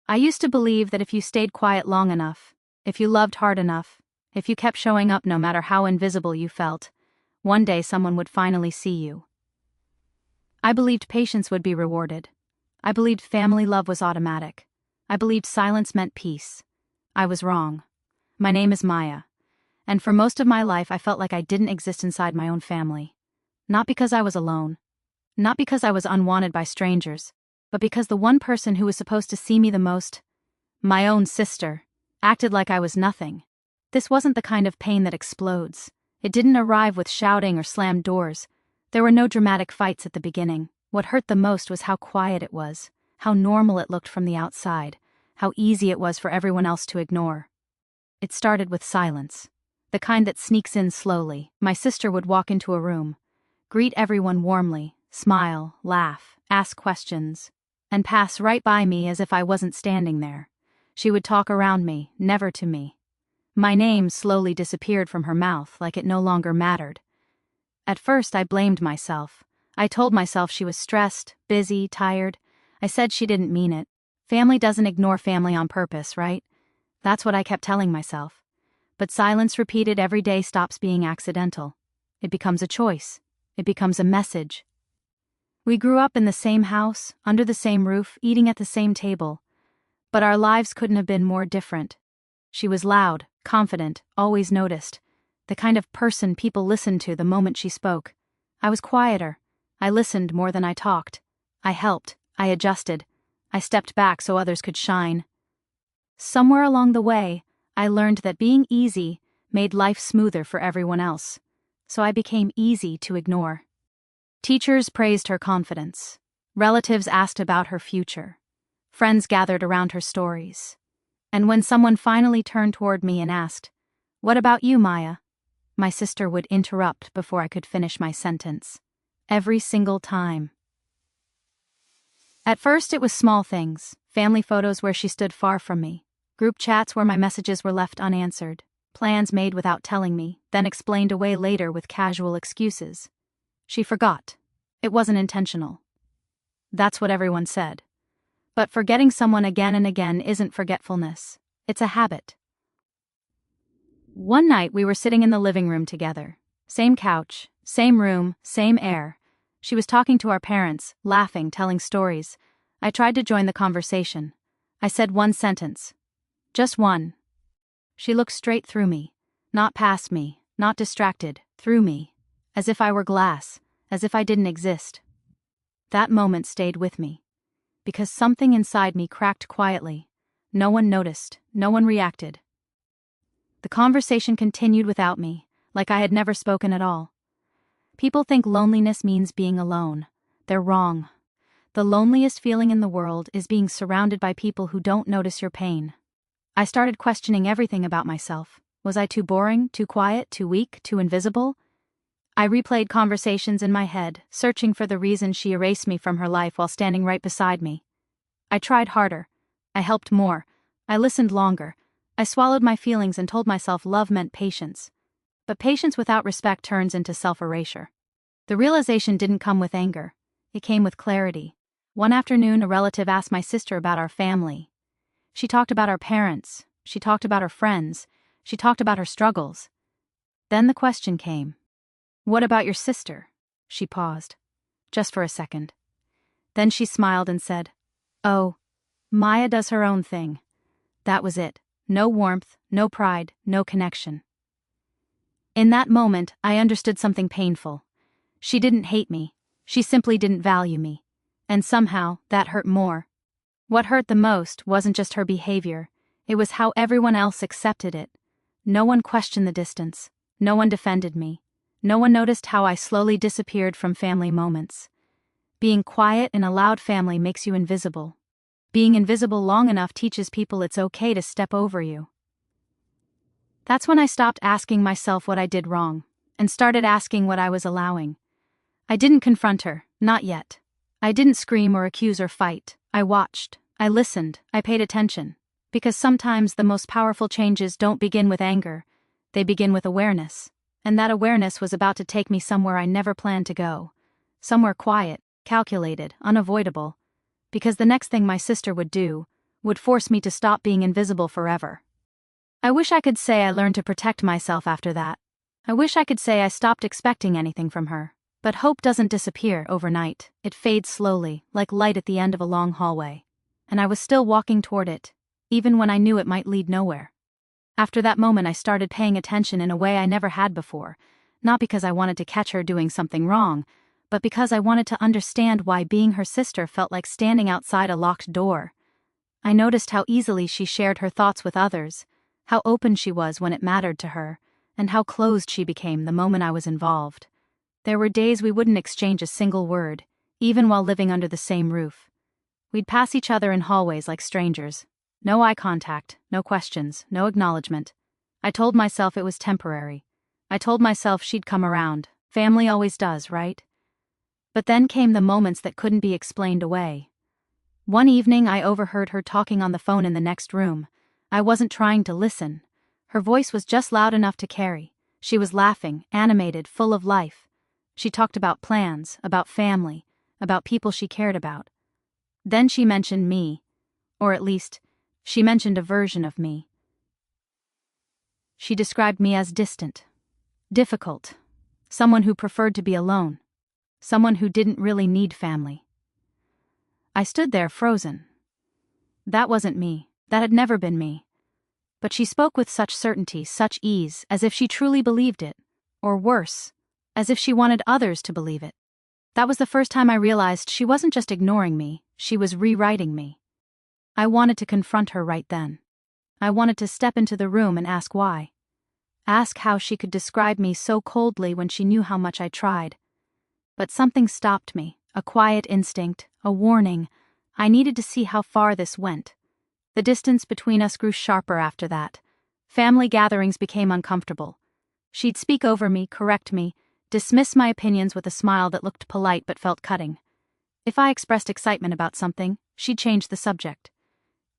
I used to believe that if you stayed quiet long enough, if you loved hard enough, if you kept showing up no matter how invisible you felt, one day someone would finally see you. I believed patience would be rewarded. I believed family love was automatic. I believed silence meant peace. I was wrong. My name is Maya, and for most of my life I felt like I didn't exist inside my own family. Not because I was alone. Not because I was unwanted by strangers, but because the one person who was supposed to see me the most, my own sister, acted like I was nothing. This wasn't the kind of pain that explodes. It didn't arrive with shouting or slammed doors. There were no dramatic fights at the beginning. What hurt the most was how quiet it was, how normal it looked from the outside, how easy it was for everyone else to ignore. It started with silence, the kind that sneaks in slowly. My sister would walk into a room, greet everyone warmly, smile, laugh, ask questions, and pass right by me as if I wasn't standing there. She would talk around me, never to me. My name slowly disappeared from her mouth like it no longer mattered. At first I blamed myself. I told myself she was stressed, busy, tired. I said she didn't mean it. Family doesn't ignore family on purpose, right? That's what I kept telling myself. But silence repeated every day stops being accidental. It becomes a choice. It becomes a message. We grew up in the same house, under the same roof, eating at the same table. But our lives couldn't have been more different. She was loud, confident, always noticed. The kind of person people listened to the moment she spoke. I was quieter. I listened more than I talked. I helped. I adjusted. I stepped back so others could shine. Somewhere along the way, I learned that being easy made life smoother for everyone else. So I became easy to ignore. Teachers praised her confidence. Relatives asked about her future. Friends gathered around her stories. And when someone finally turned toward me and asked, "What about you, Maya?" my sister would interrupt before I could finish my sentence. Every single time. At first it was small things, family photos where she stood far from me, group chats where my messages were left unanswered, plans made without telling me, then explained away later with casual excuses. She forgot. It wasn't intentional. That's what everyone said. But forgetting someone again and again isn't forgetfulness. It's a habit. One night we were sitting in the living room together. Same couch, same room, same air. She was talking to our parents, laughing, telling stories. I tried to join the conversation. I said one sentence. Just one. She looked straight through me. Not past me, not distracted, through me. As if I were glass, as if I didn't exist. That moment stayed with me. Because something inside me cracked quietly. No one noticed, no one reacted. The conversation continued without me, like I had never spoken at all. People think loneliness means being alone. They're wrong. The loneliest feeling in the world is being surrounded by people who don't notice your pain. I started questioning everything about myself. Was I too boring, too quiet, too weak, too invisible? I replayed conversations in my head, searching for the reason she erased me from her life while standing right beside me. I tried harder. I helped more. I listened longer. I swallowed my feelings and told myself love meant patience. But patience without respect turns into self-erasure. The realization didn't come with anger. It came with clarity. One afternoon, a relative asked my sister about our family. She talked about our parents. She talked about her friends. She talked about her struggles. Then the question came. "What about your sister?" She paused. Just for a second. Then she smiled and said, "Oh, Maya does her own thing." That was it. No warmth, no pride, no connection. In that moment, I understood something painful. She didn't hate me. She simply didn't value me. And somehow, that hurt more. What hurt the most wasn't just her behavior. It was how everyone else accepted it. No one questioned the distance. No one defended me. No one noticed how I slowly disappeared from family moments. Being quiet in a loud family makes you invisible. Being invisible long enough teaches people it's okay to step over you. That's when I stopped asking myself what I did wrong, and started asking what I was allowing. I didn't confront her, not yet. I didn't scream or accuse or fight. I watched, I listened, I paid attention. Because sometimes the most powerful changes don't begin with anger, they begin with awareness. And that awareness was about to take me somewhere I never planned to go. Somewhere quiet, calculated, unavoidable. Because the next thing my sister would do would force me to stop being invisible forever. I wish I could say I learned to protect myself after that. I wish I could say I stopped expecting anything from her. But hope doesn't disappear overnight. It fades slowly, like light at the end of a long hallway. And I was still walking toward it, even when I knew it might lead nowhere. After that moment I started paying attention in a way I never had before, not because I wanted to catch her doing something wrong, but because I wanted to understand why being her sister felt like standing outside a locked door. I noticed how easily she shared her thoughts with others, how open she was when it mattered to her, and how closed she became the moment I was involved. There were days we wouldn't exchange a single word, even while living under the same roof. We'd pass each other in hallways like strangers. No eye contact, no questions, no acknowledgement. I told myself it was temporary. I told myself she'd come around. Family always does, right? But then came the moments that couldn't be explained away. One evening I overheard her talking on the phone in the next room. I wasn't trying to listen. Her voice was just loud enough to carry. She was laughing, animated, full of life. She talked about plans, about family, about people she cared about. Then she mentioned me. Or at least, she mentioned a version of me. She described me as distant, difficult, someone who preferred to be alone, someone who didn't really need family. I stood there frozen. That wasn't me. That had never been me. But she spoke with such certainty, such ease, as if she truly believed it. Or worse, as if she wanted others to believe it. That was the first time I realized she wasn't just ignoring me, she was rewriting me. I wanted to confront her right then. I wanted to step into the room and ask why. Ask how she could describe me so coldly when she knew how much I tried. But something stopped me, a quiet instinct, a warning. I needed to see how far this went. The distance between us grew sharper after that. Family gatherings became uncomfortable. She'd speak over me, correct me, dismiss my opinions with a smile that looked polite but felt cutting. If I expressed excitement about something, she'd change the subject.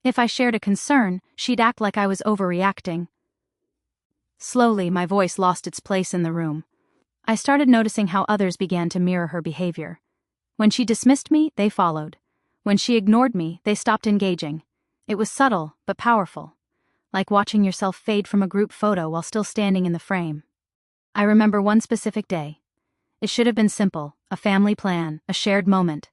If I shared a concern, she'd act like I was overreacting. Slowly, my voice lost its place in the room. I started noticing how others began to mirror her behavior. When she dismissed me, they followed. When she ignored me, they stopped engaging. It was subtle, but powerful. Like watching yourself fade from a group photo while still standing in the frame. I remember one specific day. It should have been simple, a family plan, a shared moment.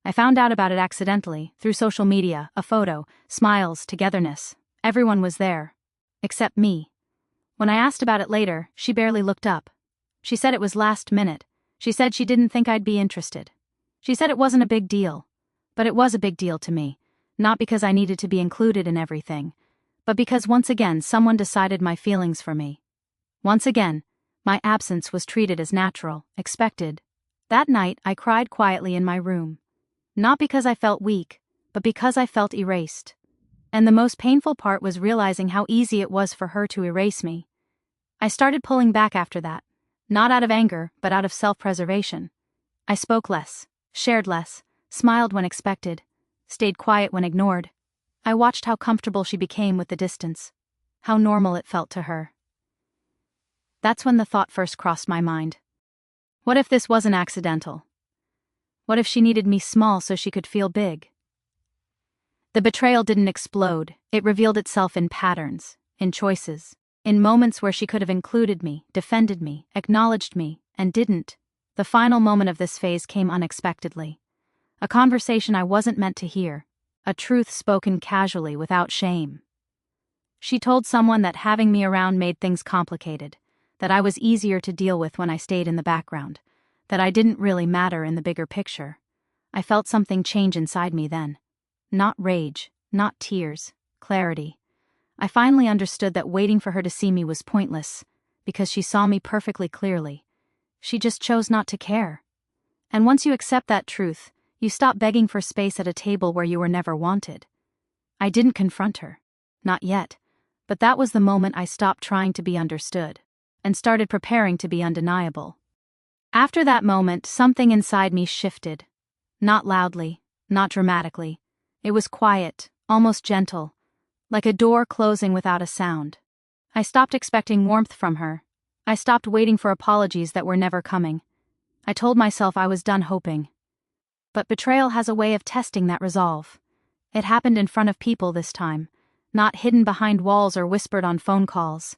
I found out about it accidentally, through social media, a photo, smiles, togetherness. Everyone was there. Except me. When I asked about it later, she barely looked up. She said it was last minute. She said she didn't think I'd be interested. She said it wasn't a big deal. But it was a big deal to me. Not because I needed to be included in everything, but because once again someone decided my feelings for me. Once again, my absence was treated as natural, expected. That night I cried quietly in my room. Not because I felt weak, but because I felt erased. And the most painful part was realizing how easy it was for her to erase me. I started pulling back after that, not out of anger, but out of self-preservation. I spoke less, shared less, smiled when expected, stayed quiet when ignored. I watched how comfortable she became with the distance, how normal it felt to her. That's when the thought first crossed my mind. What if this wasn't accidental? What if she needed me small so she could feel big? The betrayal didn't explode, it revealed itself in patterns, in choices, in moments where she could have included me, defended me, acknowledged me, and didn't. The final moment of this phase came unexpectedly. A conversation I wasn't meant to hear, a truth spoken casually without shame. She told someone that having me around made things complicated, that I was easier to deal with when I stayed in the background, that I didn't really matter in the bigger picture. I felt something change inside me then. Not rage, not tears, clarity. I finally understood that waiting for her to see me was pointless, because she saw me perfectly clearly. She just chose not to care. And once you accept that truth, you stop begging for space at a table where you were never wanted. I didn't confront her. Not yet. But that was the moment I stopped trying to be understood, and started preparing to be undeniable. After that moment, something inside me shifted. Not loudly, not dramatically. It was quiet, almost gentle, like a door closing without a sound. I stopped expecting warmth from her. I stopped waiting for apologies that were never coming. I told myself I was done hoping. But betrayal has a way of testing that resolve. It happened in front of people this time, not hidden behind walls or whispered on phone calls.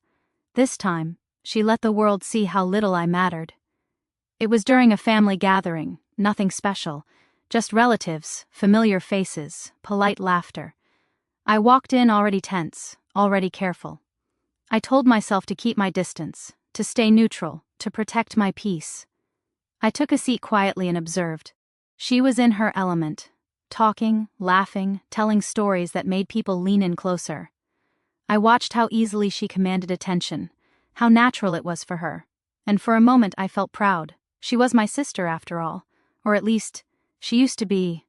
This time, she let the world see how little I mattered. It was during a family gathering, nothing special, just relatives, familiar faces, polite laughter. I walked in already tense, already careful. I told myself to keep my distance, to stay neutral, to protect my peace. I took a seat quietly and observed. She was in her element, talking, laughing, telling stories that made people lean in closer. I watched how easily she commanded attention, how natural it was for her, and for a moment I felt proud. She was my sister after all, or at least, she used to be.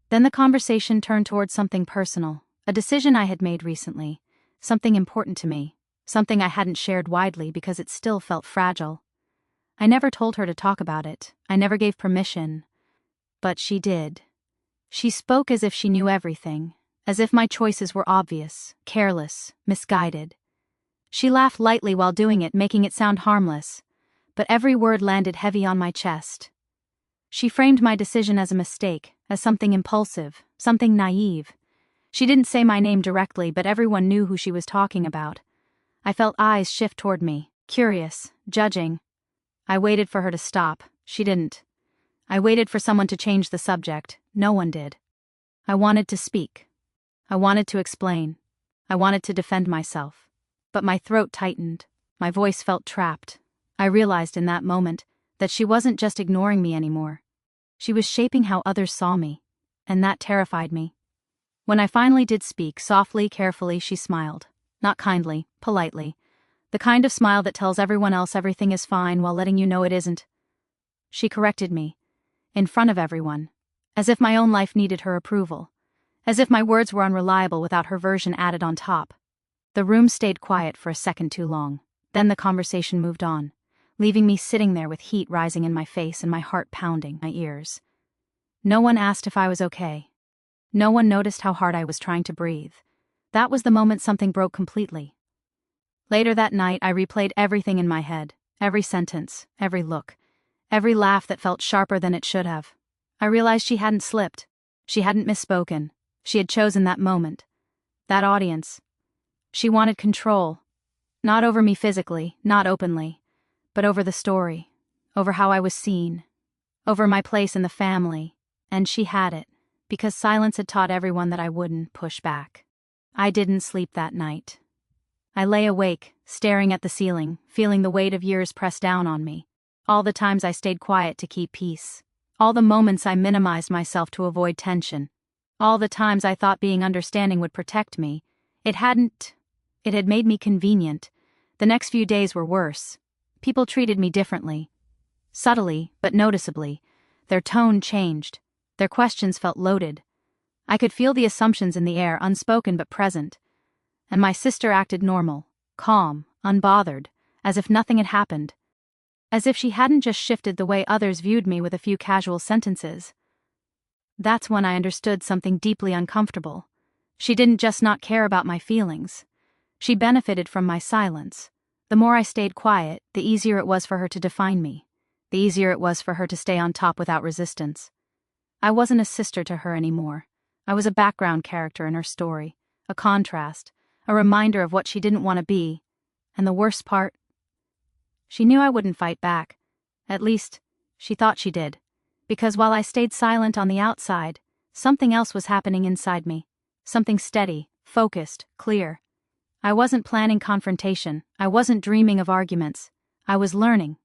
Then the conversation turned towards something personal, a decision I had made recently, something important to me, something I hadn't shared widely because it still felt fragile. I never told her to talk about it, I never gave permission, but she did. She spoke as if she knew everything, as if my choices were obvious, careless, misguided. She laughed lightly while doing it, making it sound harmless, but every word landed heavy on my chest. She framed my decision as a mistake, as something impulsive, something naive. She didn't say my name directly, but everyone knew who she was talking about. I felt eyes shift toward me, curious, judging. I waited for her to stop. She didn't. I waited for someone to change the subject. No one did. I wanted to speak. I wanted to explain. I wanted to defend myself. But my throat tightened. My voice felt trapped. I realized in that moment that she wasn't just ignoring me anymore. She was shaping how others saw me, and that terrified me. When I finally did speak, softly, carefully, she smiled. Not kindly, politely. The kind of smile that tells everyone else everything is fine while letting you know it isn't. She corrected me, in front of everyone, as if my own life needed her approval, as if my words were unreliable without her version added on top. The room stayed quiet for a second too long. Then the conversation moved on, leaving me sitting there with heat rising in my face and my heart pounding my ears. No one asked if I was okay. No one noticed how hard I was trying to breathe. That was the moment something broke completely. Later that night, I replayed everything in my head, every sentence, every look, every laugh that felt sharper than it should have. I realized she hadn't slipped. She hadn't misspoken. She had chosen that moment. That audience. She wanted control. Not over me physically, not openly, but over the story, over how I was seen, over my place in the family, and she had it, because silence had taught everyone that I wouldn't push back. I didn't sleep that night. I lay awake, staring at the ceiling, feeling the weight of years press down on me. All the times I stayed quiet to keep peace. All the moments I minimized myself to avoid tension. All the times I thought being understanding would protect me. It hadn't. It had made me convenient. The next few days were worse. People treated me differently. Subtly, but noticeably. Their tone changed. Their questions felt loaded. I could feel the assumptions in the air, unspoken but present. And my sister acted normal, calm, unbothered, as if nothing had happened. As if she hadn't just shifted the way others viewed me with a few casual sentences. That's when I understood something deeply uncomfortable. She didn't just not care about my feelings. She benefited from my silence. The more I stayed quiet, the easier it was for her to define me. The easier it was for her to stay on top without resistance. I wasn't a sister to her anymore. I was a background character in her story, a contrast, a reminder of what she didn't want to be. And the worst part? She knew I wouldn't fight back. At least, she thought she did. Because while I stayed silent on the outside, something else was happening inside me. Something steady, focused, clear. I wasn't planning confrontation. I wasn't dreaming of arguments. I was learning.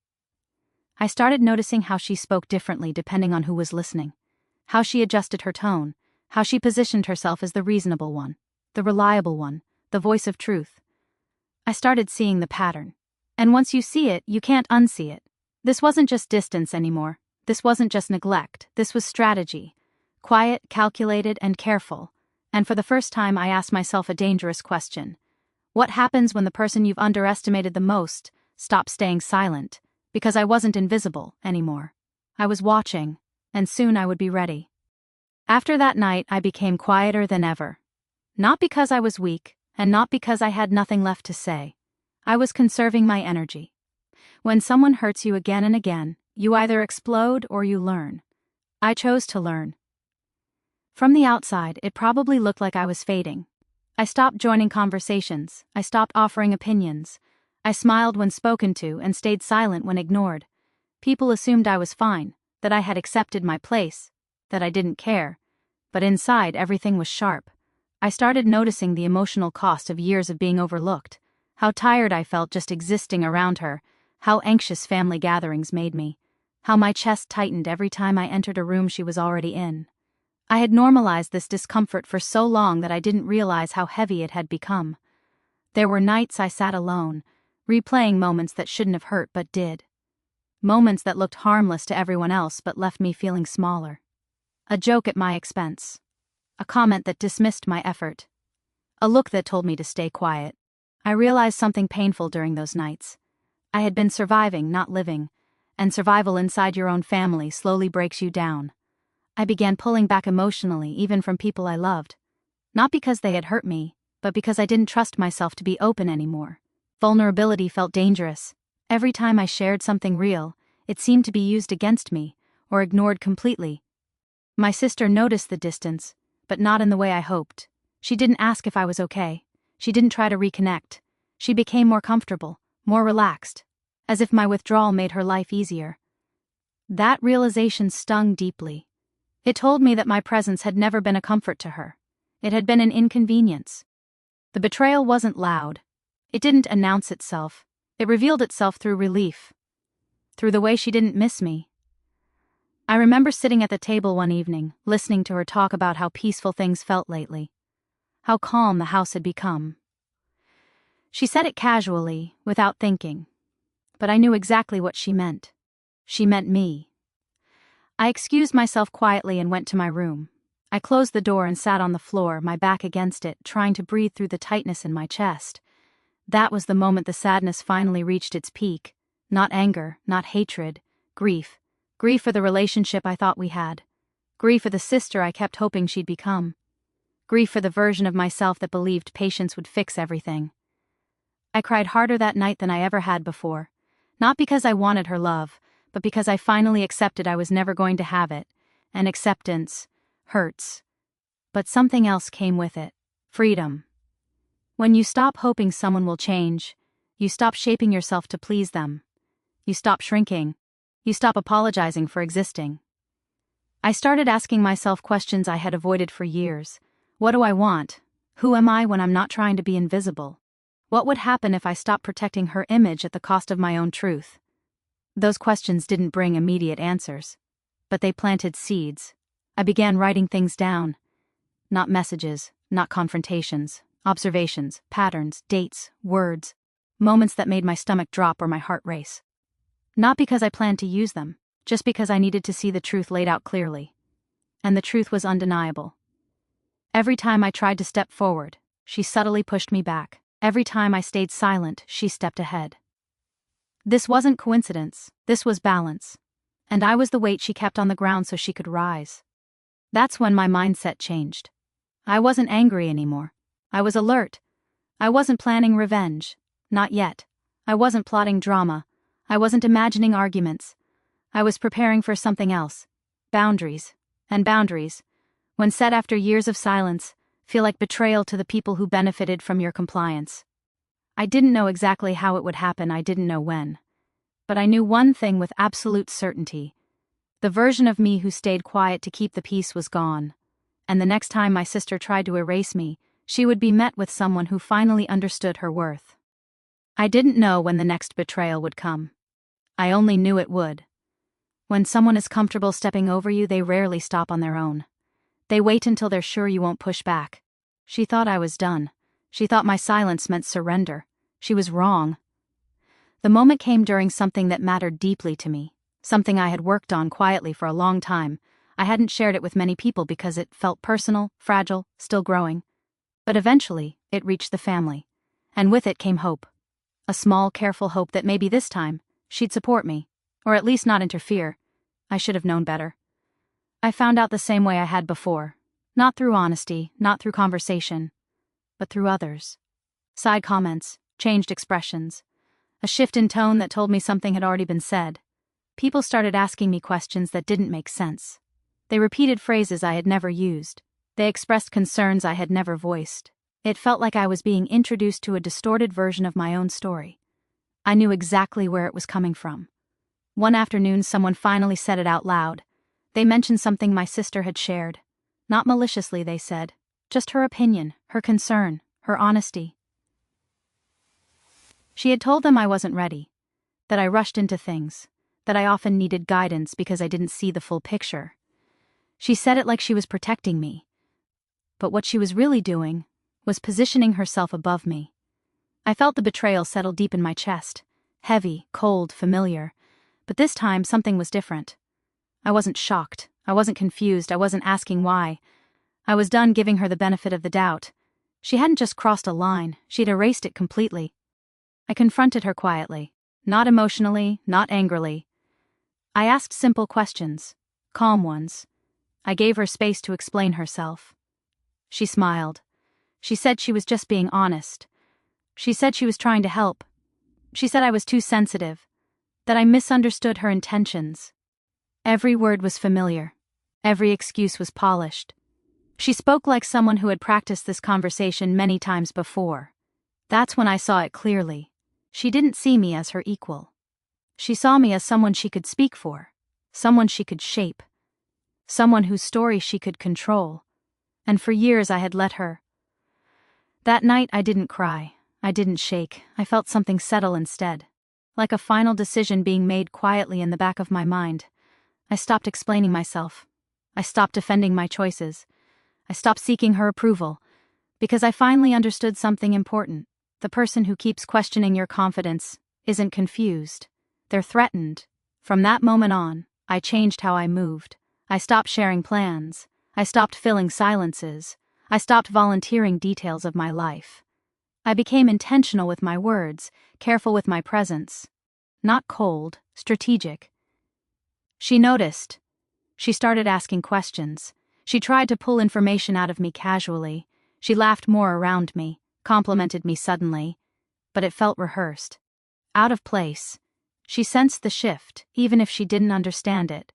I started noticing how she spoke differently depending on who was listening. How she adjusted her tone. How she positioned herself as the reasonable one, the reliable one, the voice of truth. I started seeing the pattern. And once you see it, you can't unsee it. This wasn't just distance anymore. This wasn't just neglect. This was strategy. Quiet, calculated, and careful. And for the first time, I asked myself a dangerous question. What happens when the person you've underestimated the most stops staying silent? Because I wasn't invisible anymore. I was watching, and soon I would be ready. After that night, I became quieter than ever. Not because I was weak, and not because I had nothing left to say. I was conserving my energy. When someone hurts you again and again, you either explode or you learn. I chose to learn. From the outside, it probably looked like I was fading. I stopped joining conversations, I stopped offering opinions. I smiled when spoken to and stayed silent when ignored. People assumed I was fine, that I had accepted my place, that I didn't care. But inside, everything was sharp. I started noticing the emotional cost of years of being overlooked, how tired I felt just existing around her, how anxious family gatherings made me, how my chest tightened every time I entered a room she was already in. I had normalized this discomfort for so long that I didn't realize how heavy it had become. There were nights I sat alone, replaying moments that shouldn't have hurt but did. Moments that looked harmless to everyone else but left me feeling smaller. A joke at my expense. A comment that dismissed my effort. A look that told me to stay quiet. I realized something painful during those nights. I had been surviving, not living, and survival inside your own family slowly breaks you down. I began pulling back emotionally, even from people I loved. Not because they had hurt me, but because I didn't trust myself to be open anymore. Vulnerability felt dangerous. Every time I shared something real, it seemed to be used against me, or ignored completely. My sister noticed the distance, but not in the way I hoped. She didn't ask if I was okay. She didn't try to reconnect. She became more comfortable, more relaxed, as if my withdrawal made her life easier. That realization stung deeply. It told me that my presence had never been a comfort to her. It had been an inconvenience. The betrayal wasn't loud. It didn't announce itself. It revealed itself through relief. Through the way she didn't miss me. I remember sitting at the table one evening, listening to her talk about how peaceful things felt lately. How calm the house had become. She said it casually, without thinking. But I knew exactly what she meant. She meant me. I excused myself quietly and went to my room. I closed the door and sat on the floor, my back against it, trying to breathe through the tightness in my chest. That was the moment the sadness finally reached its peak. Not anger, not hatred, grief. Grief for the relationship I thought we had. Grief for the sister I kept hoping she'd become. Grief for the version of myself that believed patience would fix everything. I cried harder that night than I ever had before. Not because I wanted her love, but because I finally accepted I was never going to have it, and acceptance hurts. But something else came with it. Freedom. When you stop hoping someone will change, you stop shaping yourself to please them. You stop shrinking. You stop apologizing for existing. I started asking myself questions I had avoided for years. What do I want? Who am I when I'm not trying to be invisible? What would happen if I stopped protecting her image at the cost of my own truth? Those questions didn't bring immediate answers, but they planted seeds. I began writing things down. Not messages, not confrontations, observations, patterns, dates, words, moments that made my stomach drop or my heart race. Not because I planned to use them, just because I needed to see the truth laid out clearly. And the truth was undeniable. Every time I tried to step forward, she subtly pushed me back. Every time I stayed silent, she stepped ahead. This wasn't coincidence, this was balance. And I was the weight she kept on the ground so she could rise. That's when my mindset changed. I wasn't angry anymore. I was alert. I wasn't planning revenge. Not yet. I wasn't plotting drama. I wasn't imagining arguments. I was preparing for something else. Boundaries. And boundaries, when set after years of silence, feel like betrayal to the people who benefited from your compliance. I didn't know exactly how it would happen, I didn't know when. But I knew one thing with absolute certainty. The version of me who stayed quiet to keep the peace was gone. And the next time my sister tried to erase me, she would be met with someone who finally understood her worth. I didn't know when the next betrayal would come. I only knew it would. When someone is comfortable stepping over you, they rarely stop on their own. They wait until they're sure you won't push back. She thought I was done. She thought my silence meant surrender. She was wrong. The moment came during something that mattered deeply to me, something I had worked on quietly for a long time. I hadn't shared it with many people because it felt personal, fragile, still growing. But eventually, it reached the family. And with it came hope. A small, careful hope that maybe this time, she'd support me, or at least not interfere. I should have known better. I found out the same way I had before. Not through honesty, not through conversation, but through others. Side comments, changed expressions. A shift in tone that told me something had already been said. People started asking me questions that didn't make sense. They repeated phrases I had never used. They expressed concerns I had never voiced. It felt like I was being introduced to a distorted version of my own story. I knew exactly where it was coming from. One afternoon, someone finally said it out loud. They mentioned something my sister had shared. Not maliciously, they said. Just her opinion, her concern, her honesty. She had told them I wasn't ready, that I rushed into things, that I often needed guidance because I didn't see the full picture. She said it like she was protecting me. But what she was really doing was positioning herself above me. I felt the betrayal settle deep in my chest, heavy, cold, familiar. But this time something was different. I wasn't shocked, I wasn't confused, I wasn't asking why. I was done giving her the benefit of the doubt. She hadn't just crossed a line, she'd erased it completely. I confronted her quietly, not emotionally, not angrily. I asked simple questions, calm ones. I gave her space to explain herself. She smiled. She said she was just being honest. She said she was trying to help. She said I was too sensitive, that I misunderstood her intentions. Every word was familiar. Every excuse was polished. She spoke like someone who had practiced this conversation many times before. That's when I saw it clearly. She didn't see me as her equal. She saw me as someone she could speak for, someone she could shape, someone whose story she could control. And for years I had let her. That night I didn't cry, I didn't shake, I felt something settle instead. Like a final decision being made quietly in the back of my mind. I stopped explaining myself. I stopped defending my choices. I stopped seeking her approval. Because I finally understood something important. The person who keeps questioning your confidence isn't confused. They're threatened. From that moment on, I changed how I moved. I stopped sharing plans. I stopped filling silences. I stopped volunteering details of my life. I became intentional with my words, careful with my presence. Not cold, strategic. She noticed. She started asking questions. She tried to pull information out of me casually. She laughed more around me, complimented me suddenly. But it felt rehearsed. Out of place. She sensed the shift, even if she didn't understand it.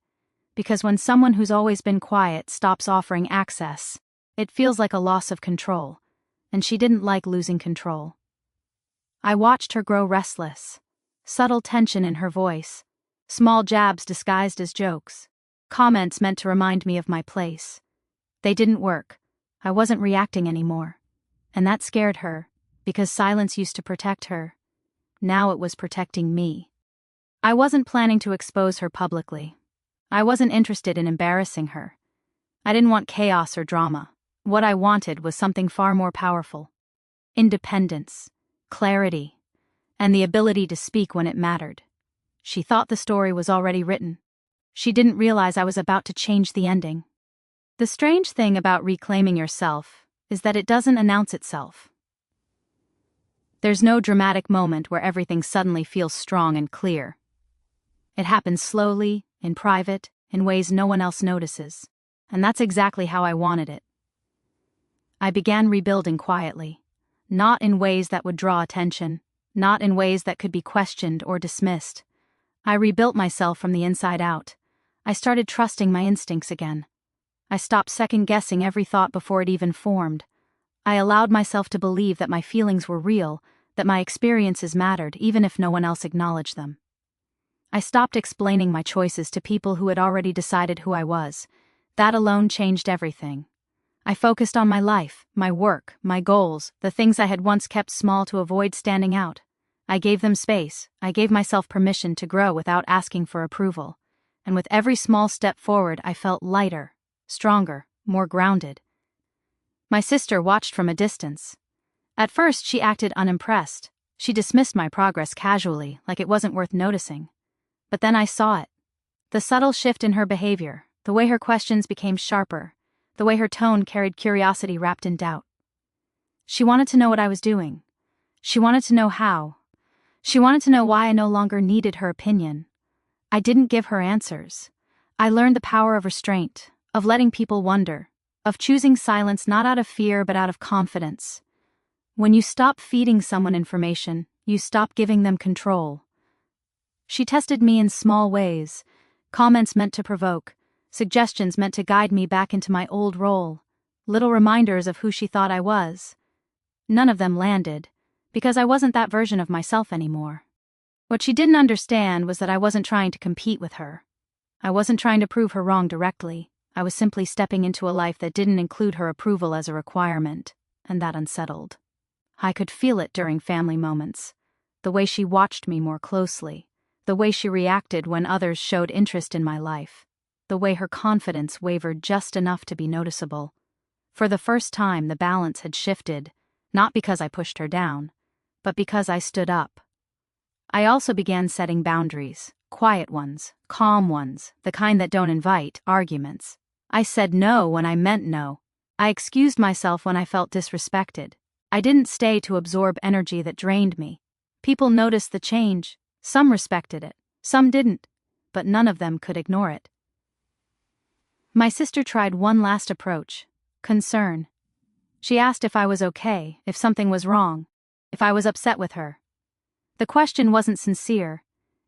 Because when someone who's always been quiet stops offering access, it feels like a loss of control. And she didn't like losing control. I watched her grow restless. Subtle tension in her voice. Small jabs disguised as jokes. Comments meant to remind me of my place. They didn't work. I wasn't reacting anymore. And that scared her, because silence used to protect her. Now it was protecting me. I wasn't planning to expose her publicly. I wasn't interested in embarrassing her. I didn't want chaos or drama. What I wanted was something far more powerful. Independence, clarity, and the ability to speak when it mattered. She thought the story was already written. She didn't realize I was about to change the ending. The strange thing about reclaiming yourself is that it doesn't announce itself. There's no dramatic moment where everything suddenly feels strong and clear. It happens slowly, in private, in ways no one else notices. And that's exactly how I wanted it. I began rebuilding quietly, not in ways that would draw attention, not in ways that could be questioned or dismissed. I rebuilt myself from the inside out. I started trusting my instincts again. I stopped second-guessing every thought before it even formed. I allowed myself to believe that my feelings were real, that my experiences mattered, even if no one else acknowledged them. I stopped explaining my choices to people who had already decided who I was. That alone changed everything. I focused on my life, my work, my goals, the things I had once kept small to avoid standing out. I gave them space. I gave myself permission to grow without asking for approval. And with every small step forward, I felt lighter, stronger, more grounded. My sister watched from a distance. At first, she acted unimpressed. She dismissed my progress casually, like it wasn't worth noticing. But then I saw it. The subtle shift in her behavior, the way her questions became sharper, the way her tone carried curiosity wrapped in doubt. She wanted to know what I was doing. She wanted to know how. She wanted to know why I no longer needed her opinion. I didn't give her answers. I learned the power of restraint, of letting people wonder, of choosing silence not out of fear but out of confidence. When you stop feeding someone information, you stop giving them control. She tested me in small ways, comments meant to provoke, suggestions meant to guide me back into my old role, little reminders of who she thought I was. None of them landed, because I wasn't that version of myself anymore. What she didn't understand was that I wasn't trying to compete with her. I wasn't trying to prove her wrong directly. I was simply stepping into a life that didn't include her approval as a requirement, and that unsettled. I could feel it during family moments. The way she watched me more closely. The way she reacted when others showed interest in my life. The way her confidence wavered just enough to be noticeable. For the first time, the balance had shifted, not because I pushed her down, but because I stood up. I also began setting boundaries, quiet ones, calm ones, the kind that don't invite arguments. I said no when I meant no. I excused myself when I felt disrespected. I didn't stay to absorb energy that drained me. People noticed the change. Some respected it, some didn't, but none of them could ignore it. My sister tried one last approach, concern. She asked if I was okay, if something was wrong, if I was upset with her. The question wasn't sincere.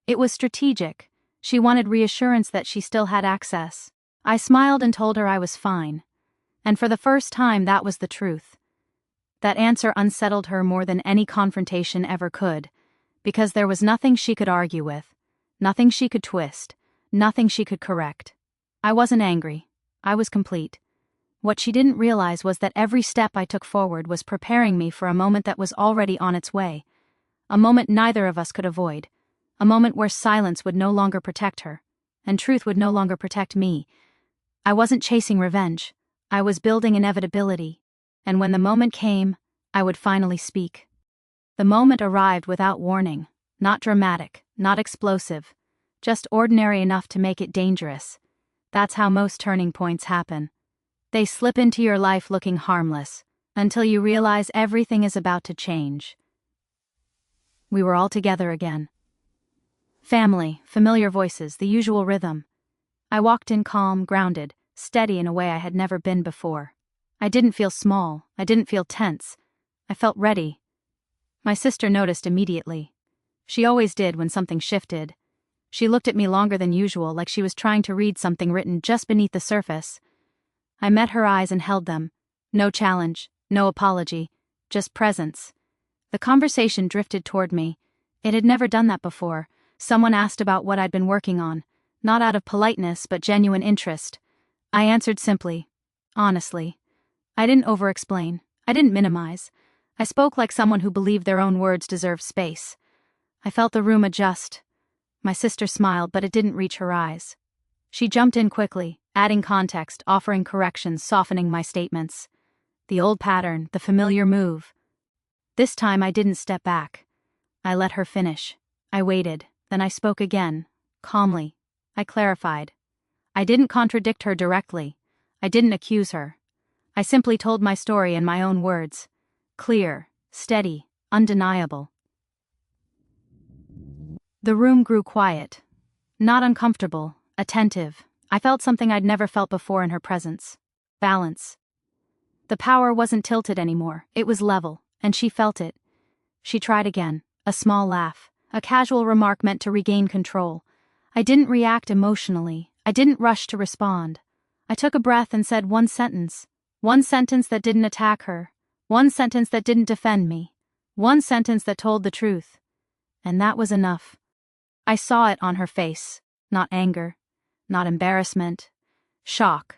It was strategic. She wanted reassurance that she still had access. I smiled and told her I was fine. And for the first time, that was the truth. That answer unsettled her more than any confrontation ever could, because there was nothing she could argue with, nothing she could twist, nothing she could correct. I wasn't angry. I was complete. What she didn't realize was that every step I took forward was preparing me for a moment that was already on its way. A moment neither of us could avoid. A moment where silence would no longer protect her, and truth would no longer protect me. I wasn't chasing revenge. I was building inevitability. And when the moment came, I would finally speak. The moment arrived without warning, not dramatic, not explosive, just ordinary enough to make it dangerous. That's how most turning points happen. They slip into your life looking harmless, until you realize everything is about to change. We were all together again. Family, familiar voices, the usual rhythm. I walked in calm, grounded, steady in a way I had never been before. I didn't feel small, I didn't feel tense. I felt ready. My sister noticed immediately. She always did when something shifted. She looked at me longer than usual, like she was trying to read something written just beneath the surface. I met her eyes and held them. No challenge, no apology, just presence. The conversation drifted toward me. It had never done that before. Someone asked about what I'd been working on, not out of politeness but genuine interest. I answered simply, honestly. I didn't over-explain. I didn't minimize. I spoke like someone who believed their own words deserved space. I felt the room adjust. My sister smiled, but it didn't reach her eyes. She jumped in quickly, adding context, offering corrections, softening my statements. The old pattern, the familiar move. This time I didn't step back. I let her finish. I waited, then I spoke again, calmly. I clarified. I didn't contradict her directly. I didn't accuse her. I simply told my story in my own words. Clear, steady, undeniable. The room grew quiet. Not uncomfortable, attentive. I felt something I'd never felt before in her presence. Balance. The power wasn't tilted anymore, it was level, and she felt it. She tried again, a small laugh, a casual remark meant to regain control. I didn't react emotionally. I didn't rush to respond. I took a breath and said one sentence that didn't attack her, one sentence that didn't defend me, one sentence that told the truth. And that was enough. I saw it on her face, not anger, not embarrassment, shock.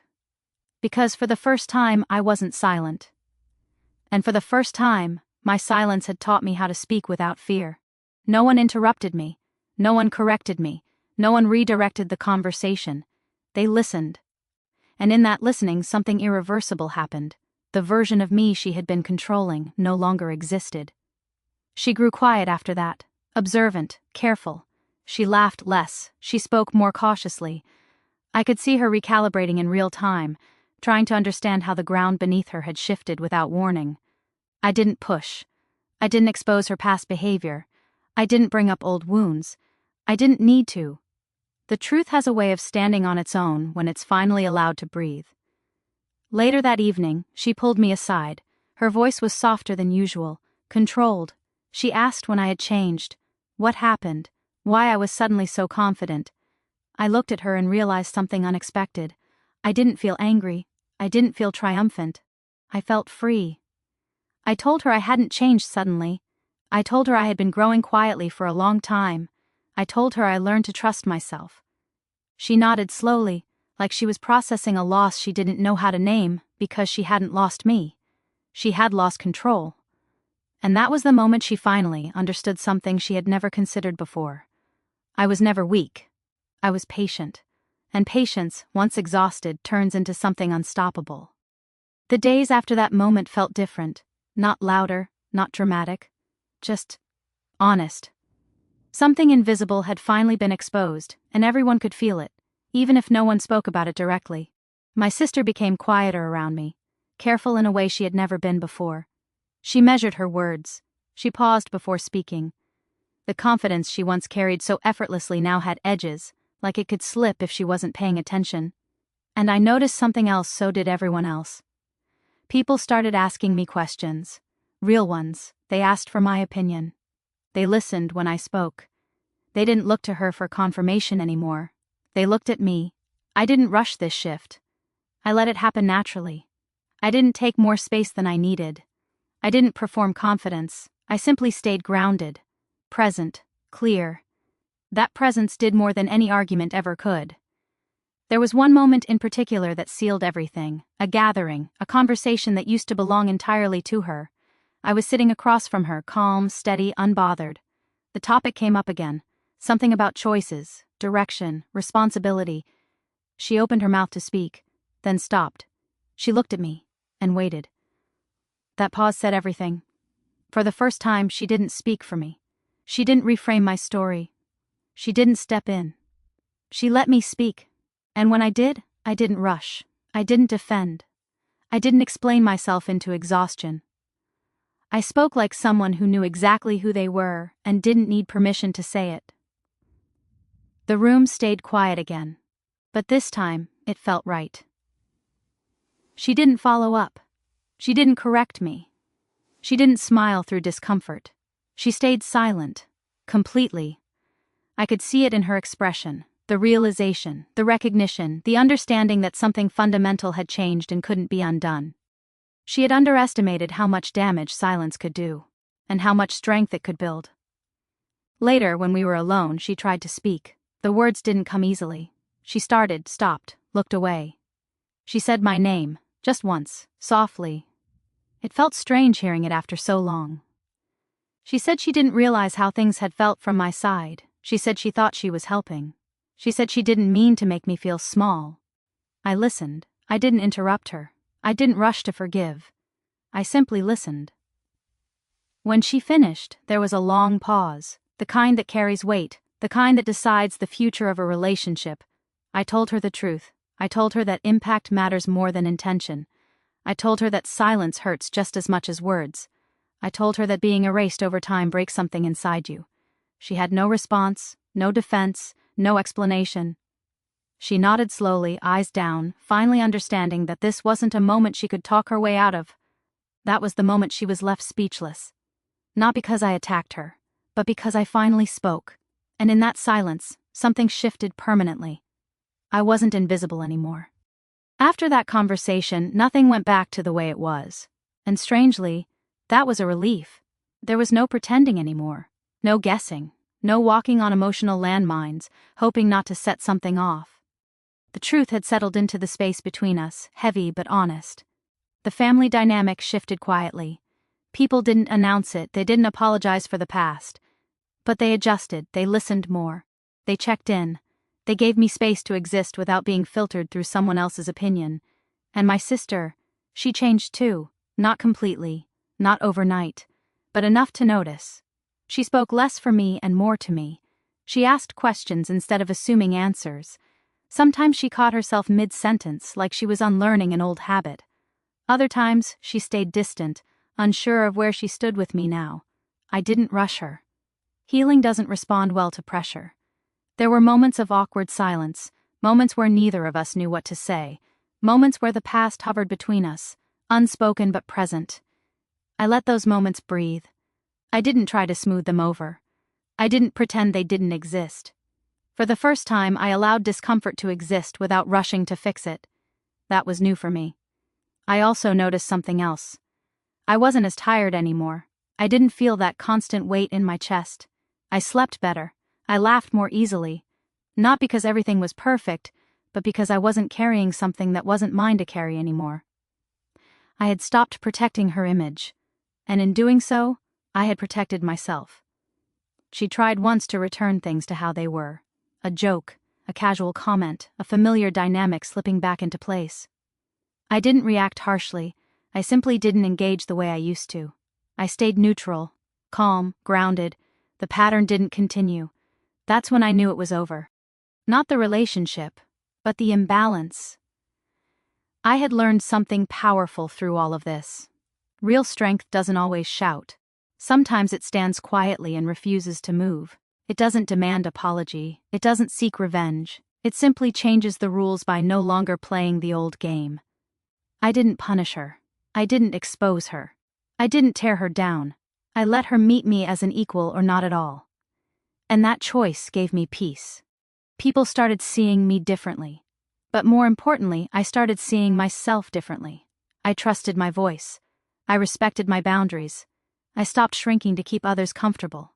Because for the first time I wasn't silent. And for the first time, my silence had taught me how to speak without fear. No one interrupted me, no one corrected me, no one redirected the conversation. They listened. And in that listening, something irreversible happened. The version of me she had been controlling no longer existed. She grew quiet after that, observant, careful. She laughed less, she spoke more cautiously. I could see her recalibrating in real time, trying to understand how the ground beneath her had shifted without warning. I didn't push. I didn't expose her past behavior. I didn't bring up old wounds. I didn't need to. The truth has a way of standing on its own when it's finally allowed to breathe. Later that evening, she pulled me aside. Her voice was softer than usual, controlled. She asked when I had changed, what happened, why I was suddenly so confident. I looked at her and realized something unexpected. I didn't feel angry. I didn't feel triumphant. I felt free. I told her I hadn't changed suddenly. I told her I had been growing quietly for a long time. I told her I learned to trust myself. She nodded slowly, like she was processing a loss she didn't know how to name because she hadn't lost me. She had lost control. And that was the moment she finally understood something she had never considered before. I was never weak. I was patient. And patience, once exhausted, turns into something unstoppable. The days after that moment felt different. Not louder, not dramatic. Just honest. Something invisible had finally been exposed, and everyone could feel it, even if no one spoke about it directly. My sister became quieter around me, careful in a way she had never been before. She measured her words. She paused before speaking. The confidence she once carried so effortlessly now had edges, like it could slip if she wasn't paying attention. And I noticed something else, so did everyone else. People started asking me questions. Real ones. They asked for my opinion. They listened when I spoke. They didn't look to her for confirmation anymore. They looked at me. I didn't rush this shift. I let it happen naturally. I didn't take more space than I needed. I didn't perform confidence. I simply stayed grounded, present, clear. That presence did more than any argument ever could. There was one moment in particular that sealed everything, a gathering, a conversation that used to belong entirely to her. I was sitting across from her, calm, steady, unbothered. The topic came up again, something about choices, direction, responsibility. She opened her mouth to speak, then stopped. She looked at me, and waited. That pause said everything. For the first time, she didn't speak for me. She didn't reframe my story. She didn't step in. She let me speak. And when I did, I didn't rush. I didn't defend. I didn't explain myself into exhaustion. I spoke like someone who knew exactly who they were and didn't need permission to say it. The room stayed quiet again, but this time it felt right. She didn't follow up. She didn't correct me. She didn't smile through discomfort. She stayed silent, completely. I could see it in her expression, the realization, the recognition, the understanding that something fundamental had changed and couldn't be undone. She had underestimated how much damage silence could do, and how much strength it could build. Later, when we were alone, she tried to speak. The words didn't come easily. She started, stopped, looked away. She said my name, just once, softly. It felt strange hearing it after so long. She said she didn't realize how things had felt from my side. She said she thought she was helping. She said she didn't mean to make me feel small. I listened. I didn't interrupt her. I didn't rush to forgive. I simply listened. When she finished, there was a long pause, the kind that carries weight, the kind that decides the future of a relationship. I told her the truth. I told her that impact matters more than intention. I told her that silence hurts just as much as words. I told her that being erased over time breaks something inside you. She had no response, no defense, no explanation. She nodded slowly, eyes down, finally understanding that this wasn't a moment she could talk her way out of. That was the moment she was left speechless. Not because I attacked her, but because I finally spoke. And in that silence, something shifted permanently. I wasn't invisible anymore. After that conversation, nothing went back to the way it was. And strangely, that was a relief. There was no pretending anymore. No guessing. No walking on emotional landmines, hoping not to set something off. The truth had settled into the space between us, heavy but honest. The family dynamic shifted quietly. People didn't announce it, they didn't apologize for the past. But they adjusted, they listened more. They checked in. They gave me space to exist without being filtered through someone else's opinion. And my sister, she changed too. Not completely, not overnight, but enough to notice. She spoke less for me and more to me. She asked questions instead of assuming answers. Sometimes she caught herself mid-sentence, like she was unlearning an old habit. Other times, she stayed distant, unsure of where she stood with me now. I didn't rush her. Healing doesn't respond well to pressure. There were moments of awkward silence, moments where neither of us knew what to say, moments where the past hovered between us, unspoken but present. I let those moments breathe. I didn't try to smooth them over. I didn't pretend they didn't exist. For the first time, I allowed discomfort to exist without rushing to fix it. That was new for me. I also noticed something else. I wasn't as tired anymore. I didn't feel that constant weight in my chest. I slept better. I laughed more easily. Not because everything was perfect, but because I wasn't carrying something that wasn't mine to carry anymore. I had stopped protecting her image, and in doing so, I had protected myself. She tried once to return things to how they were. A joke, a casual comment, a familiar dynamic slipping back into place. I didn't react harshly. I simply didn't engage the way I used to. I stayed neutral, calm, grounded. The pattern didn't continue. That's when I knew it was over. Not the relationship, but the imbalance. I had learned something powerful through all of this. Real strength doesn't always shout. Sometimes it stands quietly and refuses to move. It doesn't demand apology. It doesn't seek revenge. It simply changes the rules by no longer playing the old game. I didn't punish her. I didn't expose her. I didn't tear her down. I let her meet me as an equal or not at all. And that choice gave me peace. People started seeing me differently. But more importantly, I started seeing myself differently. I trusted my voice. I respected my boundaries. I stopped shrinking to keep others comfortable.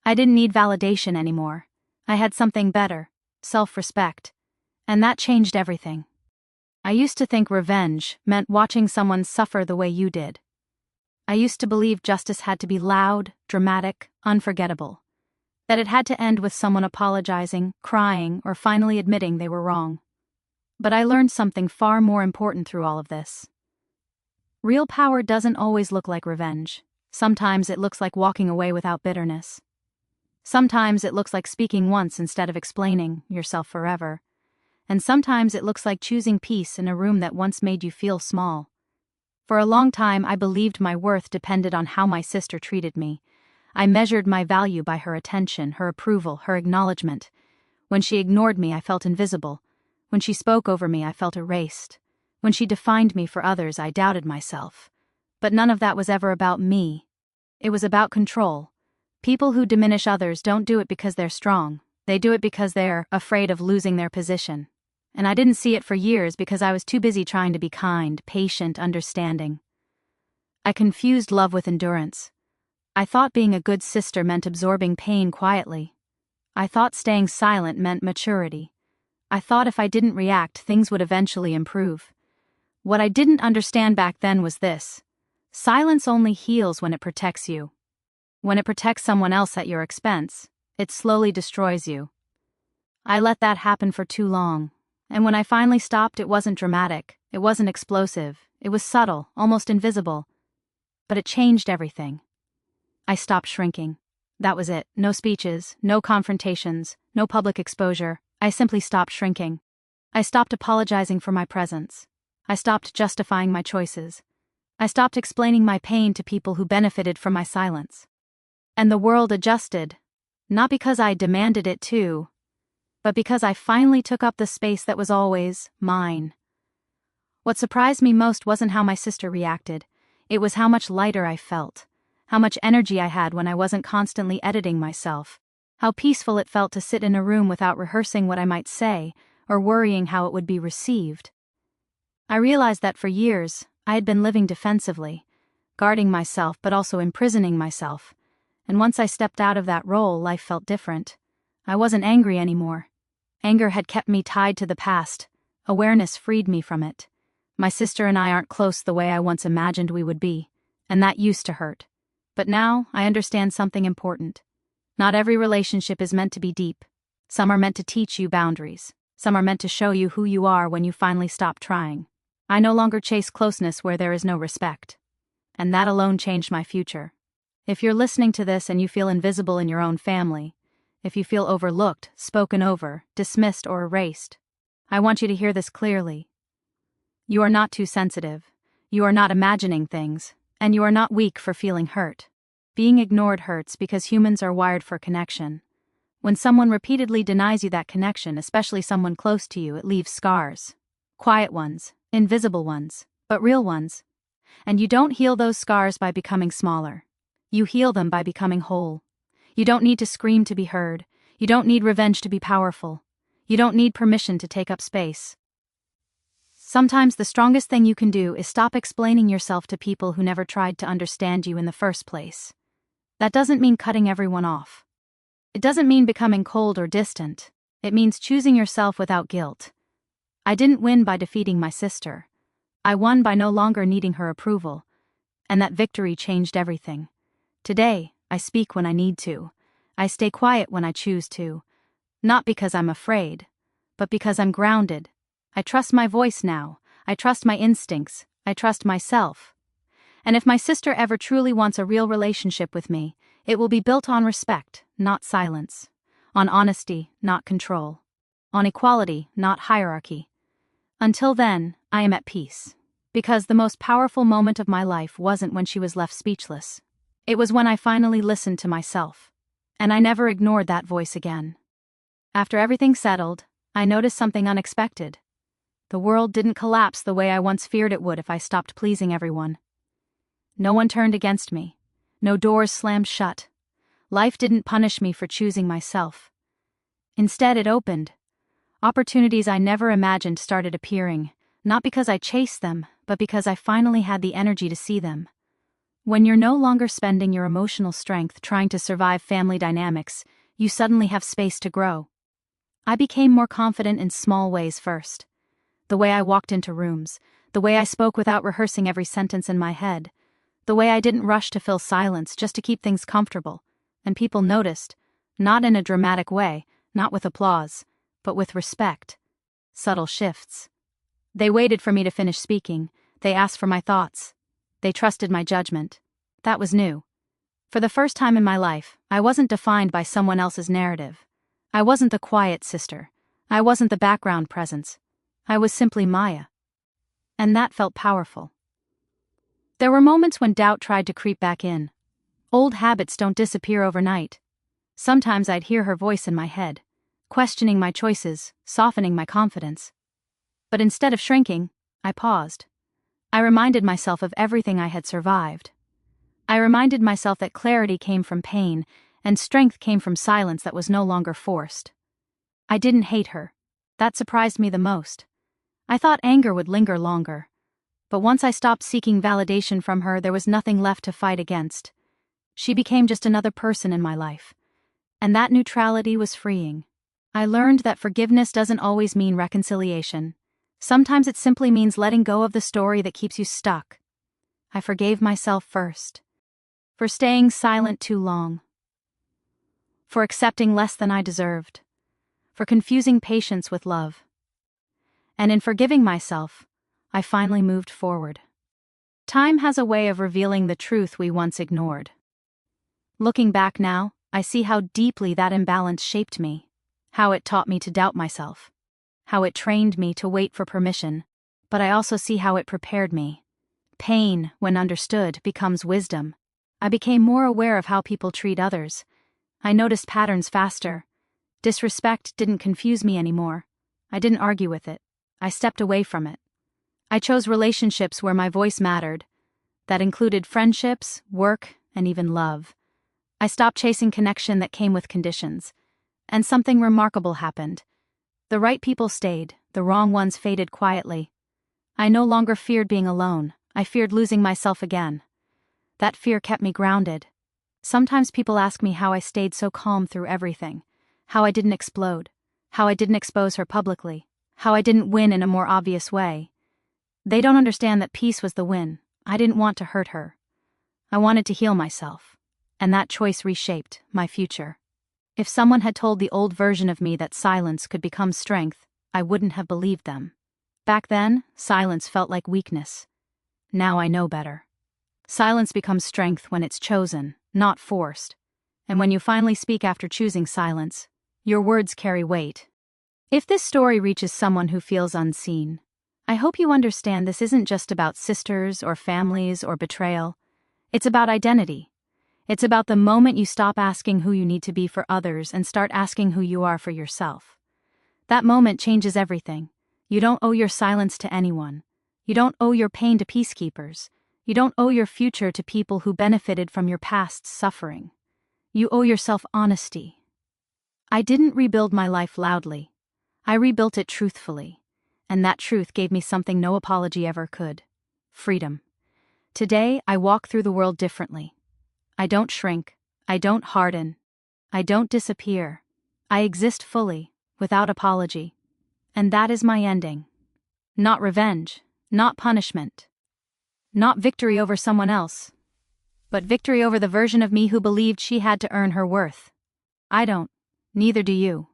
I didn't need validation anymore. I had something better, self-respect. And that changed everything. I used to think revenge meant watching someone suffer the way you did. I used to believe justice had to be loud, dramatic, unforgettable. That it had to end with someone apologizing, crying, or finally admitting they were wrong. But I learned something far more important through all of this. Real power doesn't always look like revenge. Sometimes it looks like walking away without bitterness. Sometimes it looks like speaking once instead of explaining yourself forever. And sometimes it looks like choosing peace in a room that once made you feel small. For a long time, I believed my worth depended on how my sister treated me. I measured my value by her attention, her approval, her acknowledgement. When she ignored me, I felt invisible. When she spoke over me, I felt erased. When she defined me for others, I doubted myself. But none of that was ever about me. It was about control. People who diminish others don't do it because they're strong. They do it because they're afraid of losing their position. And I didn't see it for years because I was too busy trying to be kind, patient, understanding. I confused love with endurance. I thought being a good sister meant absorbing pain quietly. I thought staying silent meant maturity. I thought if I didn't react, things would eventually improve. What I didn't understand back then was this. Silence only heals when it protects you. When it protects someone else at your expense, it slowly destroys you. I let that happen for too long. And when I finally stopped, it wasn't dramatic, it wasn't explosive, it was subtle, almost invisible. But it changed everything. I stopped shrinking. That was it. No speeches, no confrontations, no public exposure. I simply stopped shrinking. I stopped apologizing for my presence. I stopped justifying my choices. I stopped explaining my pain to people who benefited from my silence. And the world adjusted. Not because I demanded it to, but because I finally took up the space that was always mine. What surprised me most wasn't how my sister reacted. It was how much lighter I felt. How much energy I had when I wasn't constantly editing myself. How peaceful it felt to sit in a room without rehearsing what I might say, or worrying how it would be received. I realized that for years, I had been living defensively, guarding myself but also imprisoning myself. And once I stepped out of that role, life felt different. I wasn't angry anymore. Anger had kept me tied to the past. Awareness freed me from it. My sister and I aren't close the way I once imagined we would be, and that used to hurt. But now, I understand something important. Not every relationship is meant to be deep. Some are meant to teach you boundaries. Some are meant to show you who you are when you finally stop trying. I no longer chase closeness where there is no respect. And that alone changed my future. If you're listening to this and you feel invisible in your own family, if you feel overlooked, spoken over, dismissed, or erased, I want you to hear this clearly. You are not too sensitive. You are not imagining things, and you are not weak for feeling hurt. Being ignored hurts because humans are wired for connection. When someone repeatedly denies you that connection, especially someone close to you, it leaves scars. Quiet ones, invisible ones, but real ones. And you don't heal those scars by becoming smaller. You heal them by becoming whole. You don't need to scream to be heard. You don't need revenge to be powerful. You don't need permission to take up space. Sometimes the strongest thing you can do is stop explaining yourself to people who never tried to understand you in the first place. That doesn't mean cutting everyone off. It doesn't mean becoming cold or distant. It means choosing yourself without guilt. I didn't win by defeating my sister. I won by no longer needing her approval. And that victory changed everything. Today, I speak when I need to. I stay quiet when I choose to. Not because I'm afraid, but because I'm grounded. I trust my voice now. I trust my instincts. I trust myself. And if my sister ever truly wants a real relationship with me, it will be built on respect, not silence. On honesty, not control. On equality, not hierarchy. Until then, I am at peace. Because the most powerful moment of my life wasn't when she was left speechless. It was when I finally listened to myself. And I never ignored that voice again. After everything settled, I noticed something unexpected. The world didn't collapse the way I once feared it would if I stopped pleasing everyone. No one turned against me. No doors slammed shut. Life didn't punish me for choosing myself. Instead, it opened. Opportunities I never imagined started appearing, not because I chased them, but because I finally had the energy to see them. When you're no longer spending your emotional strength trying to survive family dynamics, you suddenly have space to grow. I became more confident in small ways first. The way I walked into rooms, the way I spoke without rehearsing every sentence in my head, the way I didn't rush to fill silence just to keep things comfortable, and people noticed, not in a dramatic way, not with applause, but with respect. Subtle shifts. They waited for me to finish speaking, they asked for my thoughts. They trusted my judgment. That was new. For the first time in my life, I wasn't defined by someone else's narrative. I wasn't the quiet sister. I wasn't the background presence. I was simply Maya. And that felt powerful. There were moments when doubt tried to creep back in. Old habits don't disappear overnight. Sometimes I'd hear her voice in my head, questioning my choices, softening my confidence. But instead of shrinking, I paused. I reminded myself of everything I had survived. I reminded myself that clarity came from pain, and strength came from silence that was no longer forced. I didn't hate her. That surprised me the most. I thought anger would linger longer. But once I stopped seeking validation from her, there was nothing left to fight against. She became just another person in my life. And that neutrality was freeing. I learned that forgiveness doesn't always mean reconciliation. Sometimes it simply means letting go of the story that keeps you stuck. I forgave myself first. For staying silent too long. For accepting less than I deserved. For confusing patience with love. And in forgiving myself, I finally moved forward. Time has a way of revealing the truth we once ignored. Looking back now, I see how deeply that imbalance shaped me. How it taught me to doubt myself. How it trained me to wait for permission. But I also see how it prepared me. Pain, when understood, becomes wisdom. I became more aware of how people treat others. I noticed patterns faster. Disrespect didn't confuse me anymore. I didn't argue with it. I stepped away from it. I chose relationships where my voice mattered. That included friendships, work, and even love. I stopped chasing connection that came with conditions. And something remarkable happened. The right people stayed, the wrong ones faded quietly. I no longer feared being alone. I feared losing myself again. That fear kept me grounded. Sometimes people ask me how I stayed so calm through everything. How I didn't explode. How I didn't expose her publicly. How I didn't win in a more obvious way. They don't understand that peace was the win. I didn't want to hurt her. I wanted to heal myself. And that choice reshaped my future. If someone had told the old version of me that silence could become strength, I wouldn't have believed them. Back then, silence felt like weakness. Now I know better. Silence becomes strength when it's chosen, not forced. And when you finally speak after choosing silence, your words carry weight. If this story reaches someone who feels unseen, I hope you understand this isn't just about sisters or families or betrayal. It's about identity. It's about the moment you stop asking who you need to be for others and start asking who you are for yourself. That moment changes everything. You don't owe your silence to anyone. You don't owe your pain to peacekeepers. You don't owe your future to people who benefited from your past's suffering. You owe yourself honesty. I didn't rebuild my life loudly. I rebuilt it truthfully. and that truth gave me something no apology ever could: freedom. Today, I walk through the world differently. I don't shrink, I don't harden, I don't disappear. I exist fully, without apology. And that is my ending. Not revenge, not punishment, not victory over someone else, but victory over the version of me who believed she had to earn her worth. I don't, neither do you.